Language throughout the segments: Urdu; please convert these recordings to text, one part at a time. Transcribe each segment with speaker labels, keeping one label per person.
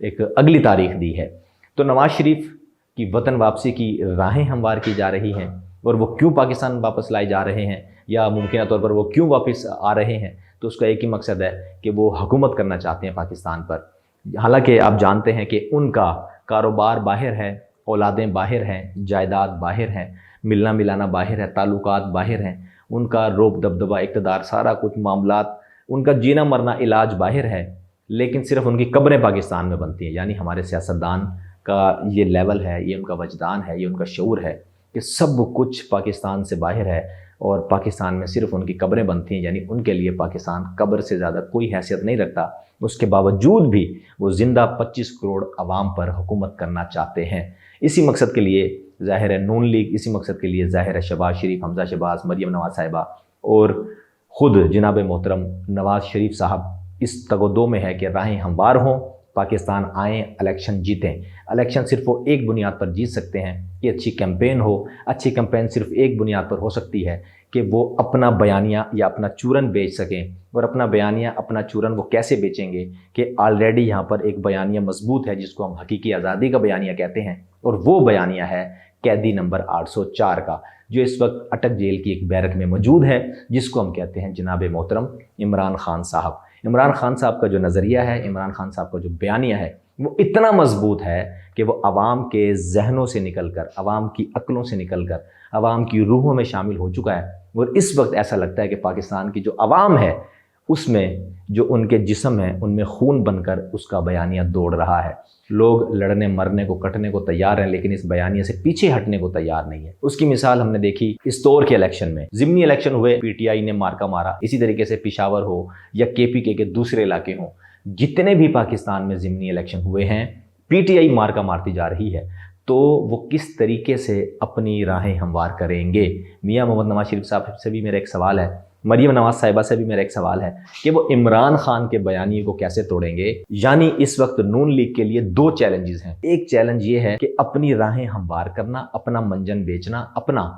Speaker 1: ایک اگلی تاریخ دی ہے۔ تو نواز شریف کی وطن واپسی کی راہیں ہموار کی جا رہی ہیں، اور وہ کیوں پاکستان واپس لائے جا رہے ہیں یا ممکنہ طور پر وہ کیوں واپس آ رہے ہیں، تو اس کا ایک ہی مقصد ہے کہ وہ حکومت کرنا چاہتے ہیں پاکستان پر۔ حالانکہ آپ جانتے ہیں کہ ان کا کاروبار باہر ہے، اولادیں باہر ہیں، جائیداد باہر ہیں، ملنا ملانا باہر ہے، تعلقات باہر ہیں، ان کا روب دبدبہ، اقتدار، سارا کچھ معاملات، ان کا جینا مرنا علاج باہر ہے، لیکن صرف ان کی قبریں پاکستان میں بنتی ہیں۔ یعنی ہمارے سیاستدان کا یہ لیول ہے، یہ ان کا وجدان ہے، یہ ان کا شعور ہے کہ سب کچھ پاکستان سے باہر ہے اور پاکستان میں صرف ان کی قبریں بنتی ہیں، یعنی ان کے لیے پاکستان قبر سے زیادہ کوئی حیثیت نہیں رکھتا۔ اس کے باوجود بھی وہ زندہ 25 کروڑ عوام پر حکومت کرنا چاہتے ہیں۔ اسی مقصد کے لیے ظاہر ہے نون لیگ، اسی مقصد کے لیے ظاہر ہے شہباز شریف، حمزہ شہباز، مریم نواز صاحبہ اور خود جناب محترم نواز شریف صاحب اس تگ و دو میں ہے کہ راہیں ہموار ہوں، پاکستان آئیں، الیکشن جیتیں۔ الیکشن صرف وہ ایک بنیاد پر جیت سکتے ہیں کہ اچھی کیمپین ہو۔ اچھی کیمپین صرف ایک بنیاد پر ہو سکتی ہے کہ وہ اپنا بیانیہ یا اپنا چورن بیچ سکیں، اور اپنا بیانیہ، اپنا چورن وہ کیسے بیچیں گے کہ آلریڈی یہاں پر ایک بیانیہ مضبوط ہے جس کو ہم حقیقی آزادی کا بیانیہ کہتے ہیں، اور وہ بیانیہ ہے قیدی نمبر 804 کا، جو اس وقت اٹک جیل کی ایک بیرک میں موجود ہے، جس کو ہم کہتے ہیں جناب محترم عمران خان صاحب۔ عمران خان صاحب کا جو نظریہ ہے، عمران خان صاحب کا جو بیانیہ ہے، وہ اتنا مضبوط ہے کہ وہ عوام کے ذہنوں سے نکل کر، عوام کی عقلوں سے نکل کر، عوام کی روحوں میں شامل ہو چکا ہے، اور اس وقت ایسا لگتا ہے کہ پاکستان کی جو عوام ہے اس میں جو ان کے جسم ہیں ان میں خون بن کر اس کا بیانیہ دوڑ رہا ہے۔ لوگ لڑنے مرنے کو کٹنے کو تیار ہیں، لیکن اس بیانیہ سے پیچھے ہٹنے کو تیار نہیں ہے۔ اس کی مثال ہم نے دیکھی اس طور کے الیکشن میں، ضمنی الیکشن ہوئے، پی ٹی آئی نے مارکا مارا، اسی طریقے سے پشاور ہو یا کے پی کے دوسرے علاقے ہوں، جتنے بھی پاکستان میں ضمنی الیکشن ہوئے ہیں، پی ٹی آئی مارکا مارتی جا رہی ہے، تو وہ کس طریقے سے اپنی راہیں ہموار کریں گے؟ میاں محمد نواز شریف صاحب سے بھی میرا ایک سوال ہے، مریم نواز صاحبہ سے بھی میرا ایک سوال ہے کہ وہ عمران خان کے بیانیے کو کیسے توڑیں گے؟ یعنی اس وقت نون لیگ کے لیے دو چیلنجز ہیں۔ ایک چیلنج یہ ہے کہ اپنی راہیں ہموار کرنا، اپنا منجن بیچنا، اپنا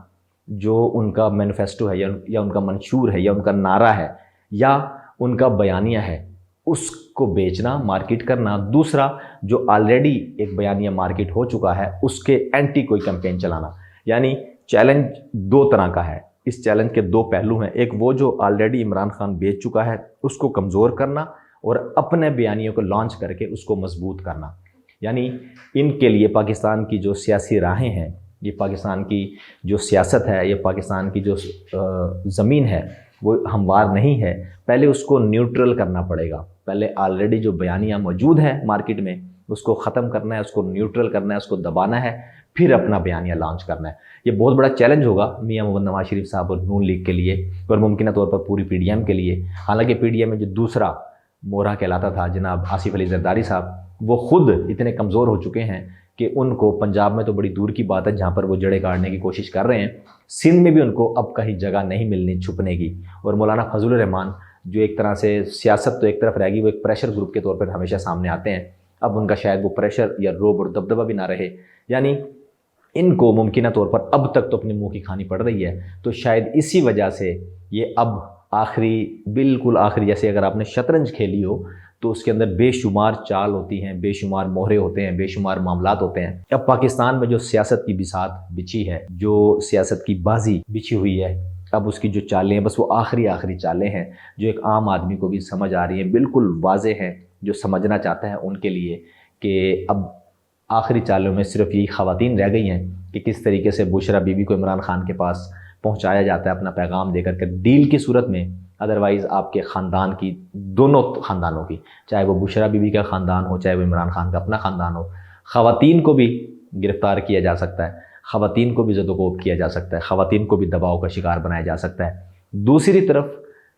Speaker 1: جو ان کا مینیفیسٹو ہے یا ان کا منشور ہے یا ان کا نعرہ ہے یا ان کا بیانیہ ہے، اس کو بیچنا، مارکیٹ کرنا۔ دوسرا، جو آلریڈی ایک بیانیہ مارکیٹ ہو چکا ہے، اس کے اینٹی کوئی کیمپین چلانا۔ یعنی چیلنج دو طرح کا ہے، اس چیلنج کے دو پہلو ہیں۔ ایک وہ جو آلریڈی عمران خان بیچ چکا ہے، اس کو کمزور کرنا، اور اپنے بیانیوں کو لانچ کر کے اس کو مضبوط کرنا۔ یعنی ان کے لیے پاکستان کی جو سیاسی راہیں ہیں، یہ پاکستان کی جو سیاست ہے، یہ پاکستان کی جو زمین ہے، وہ ہموار نہیں ہے۔ پہلے اس کو نیوٹرل کرنا پڑے گا۔ پہلے آلریڈی جو بیانیہ موجود ہے مارکیٹ میں، اس کو ختم کرنا ہے، اس کو نیوٹرل کرنا ہے، اس کو دبانا ہے، پھر اپنا بیانیہ لانچ کرنا ہے۔ یہ بہت بڑا چیلنج ہوگا میاں محمد نواز شریف صاحب اور نون لیگ کے لیے، اور ممکنہ طور پر پوری پی ڈی ایم کے لیے۔ حالانکہ پی ڈی ایم میں جو دوسرا مورا کہلاتا تھا جناب آصف علی زرداری صاحب، وہ خود اتنے کمزور ہو چکے ہیں کہ ان کو پنجاب میں تو بڑی دور کی بات ہے جہاں پر وہ جڑیں کاٹنے کی کوشش کر رہے ہیں، سندھ میں بھی ان کو اب کہیں جگہ نہیں ملنی چھپنے کی۔ اور مولانا فضل الرحمان جو ایک طرح سے سیاست تو ایک طرف رہ گئی، وہ ایک پریشر گروپ کے طور پر ہمیشہ سامنے آتے ہیں، اب ان کا شاید وہ پریشر یا روب اور دبدبہ بھی نہ رہے۔ یعنی ان کو ممکنہ طور پر اب تک تو اپنی منہ کی کھانی پڑ رہی ہے، تو شاید اسی وجہ سے یہ اب آخری، بالکل آخری، جیسے اگر آپ نے شطرنج کھیلی ہو تو اس کے اندر بے شمار چال ہوتی ہیں، بے شمار مہرے ہوتے ہیں، بے شمار معاملات ہوتے ہیں۔ اب پاکستان میں جو سیاست کی بساط بچھی ہے، جو سیاست کی بازی بچھی ہوئی ہے، اب اس کی جو چالیں ہیں، بس وہ آخری چالیں ہیں جو ایک عام آدمی کو بھی سمجھ آ رہی ہیں، بالکل واضح ہیں، جو سمجھنا چاہتا ہے ان کے لیے، کہ اب آخری چالوں میں صرف یہی خواتین رہ گئی ہیں کہ کس طریقے سے بشرا بی بی کو عمران خان کے پاس پہنچایا جاتا ہے اپنا پیغام دے کر کے ڈیل کی صورت میں۔ ادروائز آپ کے خاندان کی، دونوں خاندانوں کی، چاہے وہ بشرا بی بی کا خاندان ہو، چاہے وہ عمران خان کا اپنا خاندان ہو، خواتین کو بھی گرفتار کیا جا سکتا ہے، خواتین کو بھی زد و کوب کیا جا سکتا ہے، خواتین کو بھی دباؤ کا شکار بنایا جا سکتا ہے۔ دوسری طرف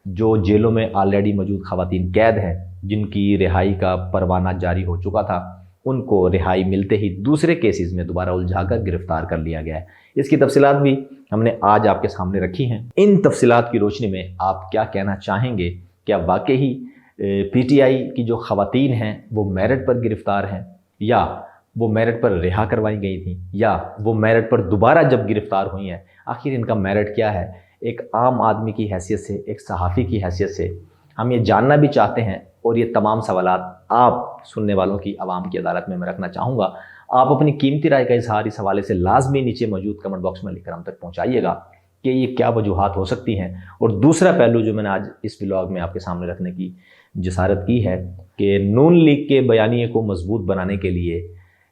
Speaker 1: جو جیلوں میں آلریڈی موجود خواتین قید ہیں، جن کی رہائی کا پروانہ جاری ہو چکا تھا، ان کو رہائی ملتے ہی دوسرے کیسز میں دوبارہ الجھا کر گرفتار کر لیا گیا ہے۔ اس کی تفصیلات بھی ہم نے آج آپ کے سامنے رکھی ہیں۔ ان تفصیلات کی روشنی میں آپ کیا کہنا چاہیں گے؟ کیا واقعی پی ٹی آئی کی جو خواتین ہیں وہ میرٹ پر گرفتار ہیں، یا وہ میرٹ پر رہا کروائی گئی تھیں، یا وہ میرٹ پر دوبارہ جب گرفتار ہوئی ہیں، آخر ان کا میرٹ کیا ہے؟ ایک عام آدمی کی حیثیت سے، ایک صحافی کی حیثیت سے ہم یہ جاننا بھی چاہتے ہیں، اور یہ تمام سوالات آپ سننے والوں کی عوام کی عدالت میں رکھنا چاہوں گا۔ آپ اپنی قیمتی رائے کا اظہار اس حوالے سے لازمی نیچے موجود کمنٹ باکس میں لکھ کر ہم تک پہنچائیے گا کہ یہ کیا وجوہات ہو سکتی ہیں۔ اور دوسرا پہلو جو میں نے آج اس ولاگ میں آپ کے سامنے رکھنے کی جسارت کی ہے کہ نون لیگ کے بیانیے کو مضبوط بنانے کے لیے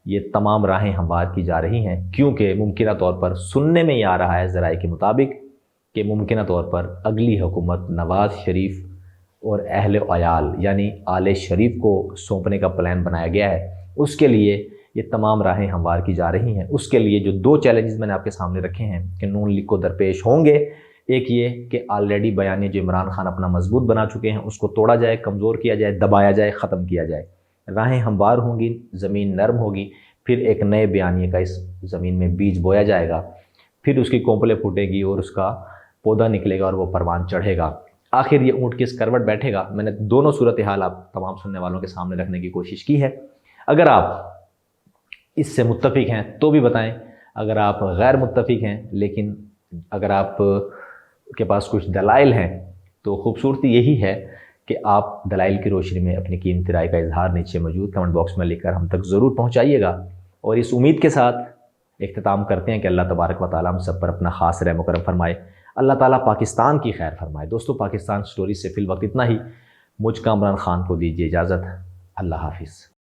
Speaker 1: یہ تمام راہیں ہموار کی جا رہی ہیں، کیونکہ ممکنہ طور پر سننے میں یہ آ رہا ہے ذرائع کے مطابق کہ ممکنہ طور پر اگلی حکومت نواز شریف اور اہل عیال یعنی آل شریف کو سونپنے کا پلان بنایا گیا ہے۔ اس کے لیے یہ تمام راہیں ہموار کی جا رہی ہیں۔ اس کے لیے جو 2 چیلنجز میں نے آپ کے سامنے رکھے ہیں کہ نون لیگ کو درپیش ہوں گے، ایک یہ کہ آلریڈی بیانیے جو عمران خان اپنا مضبوط بنا چکے ہیں اس کو توڑا جائے، کمزور کیا جائے، دبایا جائے، ختم کیا جائے، راہیں ہموار ہوں گی، زمین نرم ہوگی، پھر ایک نئے بیانیے کا اس زمین میں بیج بویا جائے گا، پھر اس کی کونپلیں پھوٹے گی اور اس کا پودا نکلے گا اور وہ پروان چڑھے گا۔ آخر یہ اونٹ کس کروٹ بیٹھے گا؟ میں نے دونوں صورتحال آپ تمام سننے والوں کے سامنے رکھنے کی کوشش کی ہے۔ اگر آپ اس سے متفق ہیں تو بھی بتائیں، اگر آپ غیر متفق ہیں لیکن اگر آپ کے پاس کچھ دلائل ہیں تو خوبصورتی یہی ہے کہ آپ دلائل کی روشنی میں اپنی قیمتی رائے کا اظہار نیچے موجود کمنٹ باکس میں لکھ کر ہم تک ضرور پہنچائیے گا۔ اور اس امید کے ساتھ اختتام کرتے ہیں کہ اللہ تبارک و تعالیٰ ہم سب پر اپنا خاص رحم و کرم فرمائے، اللہ تعالیٰ پاکستان کی خیر فرمائے۔ دوستو، پاکستان سٹوری سے فی الوقت اتنا ہی۔ مجھ کامران خان کو دیجیے اجازت۔ اللہ حافظ۔